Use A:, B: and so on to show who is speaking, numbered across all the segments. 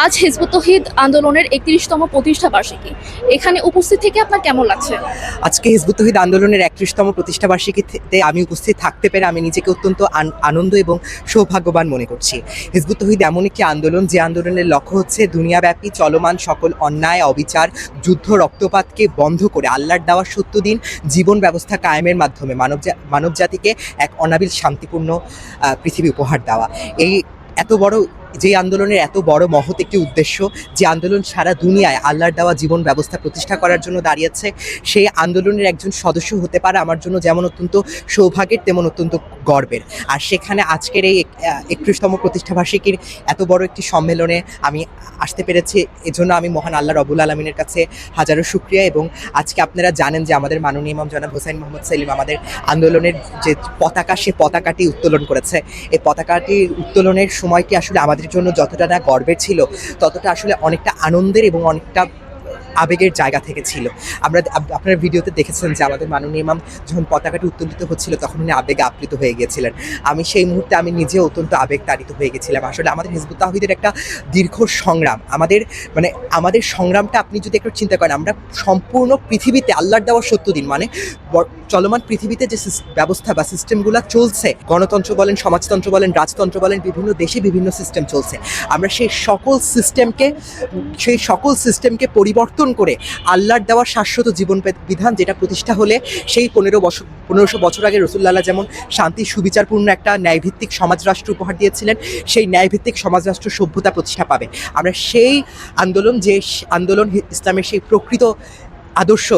A: আজ হিজবুত তৌহিদ আন্দোলনের ৩১তম প্রতিষ্ঠা বার্ষিকী। এখানে উপস্থিত থেকে আপনার কেমন লাগছে?
B: আজকে হিজবুত তৌহিদ আন্দোলনের ৩১তম প্রতিষ্ঠাবার্ষিকীতে আমি উপস্থিত থাকতে পেরে আমি নিজেকে অত্যন্ত আনন্দ এবং সৌভাগ্যবান মনে করছি। হিজবুত তৌহিদ এমন একটি আন্দোলন, যে আন্দোলনের লক্ষ্য হচ্ছে দুনিয়াব্যাপী চলমান সকল অন্যায়, অবিচার, যুদ্ধ, রক্তপাতকে বন্ধ করে আল্লাহর দেওয়া সত্য দিন জীবন ব্যবস্থা কায়েমের মাধ্যমে মানবজাতিকে এক অনাবিল শান্তিপূর্ণ পৃথিবী উপহার দেওয়া। এই এত বড় যে আন্দোলনের এত বড় মহৎ একটি উদ্দেশ্য, যে আন্দোলন সারা দুনিয়ায় আল্লাহর দেওয়া জীবন ব্যবস্থা প্রতিষ্ঠা করার জন্য দাঁড়িয়েছে, সেই আন্দোলনের একজন সদস্য হতে পারা আমার জন্য যেমন অত্যন্ত সৌভাগ্যের তেমন অত্যন্ত গর্বের। আর সেখানে আজকের এই ৩১তম প্রতিষ্ঠাবার্ষিকীর এত বড় একটি সম্মেলনে আমি আসতে পেরেছি, এজন্য আমি মহান আল্লাহ রব্বুল আলমিনের কাছে হাজারো শুকরিয়া। এবং আজকে আপনারা জানেন যে আমাদের মাননীয় ইমাম জনাব হোসাইন মোহাম্মদ সেলিম আমাদের আন্দোলনের যে পতাকা, সে পতাকাটি উত্তোলন করেছে। এই পতাকাটির উত্তোলনের সময়টি আসলে আমাদের জন্য যতটা না গর্বের ছিল, ততটা আসলে অনেকটা আনন্দের এবং অনেকটা আবেগের জায়গা থেকে ছিল। আপনারা ভিডিওতে দেখেছেন যে আমাদের মাননীয় ইমাম যখন পতাকাটি উত্তোলিত হচ্ছিল, তখন উনি আবেগে আপ্লুত হয়ে গিয়েছিলেন। আমি সেই মুহূর্তে আমি নিজে অত্যন্ত আবেগতাড়িত হয়ে গেছিলাম। আসলে আমাদের হিজবুত তাওহীদের একটা দীর্ঘ সংগ্রাম, আমাদের সংগ্রামটা আপনি যদি একটু চিন্তা করেন, আমরা সম্পূর্ণ পৃথিবীতে আল্লাহর দেওয়া সত্য দিন, চলমান পৃথিবীতে যে ব্যবস্থা বা সিস্টেমগুলো চলছে, গণতন্ত্র বলেন, সমাজতন্ত্র বলেন, রাজতন্ত্র বলেন, বিভিন্ন দেশে বিভিন্ন সিস্টেম চলছে, আমরা সেই সকল সিস্টেমকে পরিবর্তন করে আল্লাহর দেওয়া শাশ্বত জীবন বিধান, যেটা প্রতিষ্ঠা হলে সেই 1500 বছর আগে রাসূলুল্লাহ যেমন শান্তি সুবিচারপূর্ণ একটা ন্যায়ভিত্তিক সমাজরাষ্ট্র উপহার দিয়েছিলেন, সেই ন্যায়ভিত্তিক সমাজরাষ্ট্র সভ্যতা প্রতিষ্ঠা পাবে। আমরা সেই আন্দোলন ইসলামের সেই প্রকৃত আদর্শ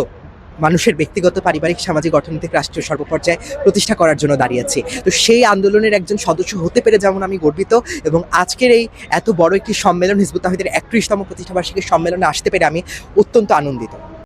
B: মানুষের ব্যক্তিগত, পারিবারিক, সামাজিক, অর্থনৈতিক, রাষ্ট্রীয় সর্বপর্যায়ে প্রতিষ্ঠা করার জন্য দাঁড়িয়েছি। তো সেই আন্দোলনের একজন সদস্য হতে পেরে যেমন আমি গর্বিত, এবং আজকের এই এত বড় একটি সম্মেলন, হিজবুত তাওহীদের ৩১তম প্রতিষ্ঠাবার্ষিকীর সম্মেলনে আসতে পেরে আমি অত্যন্ত আনন্দিত।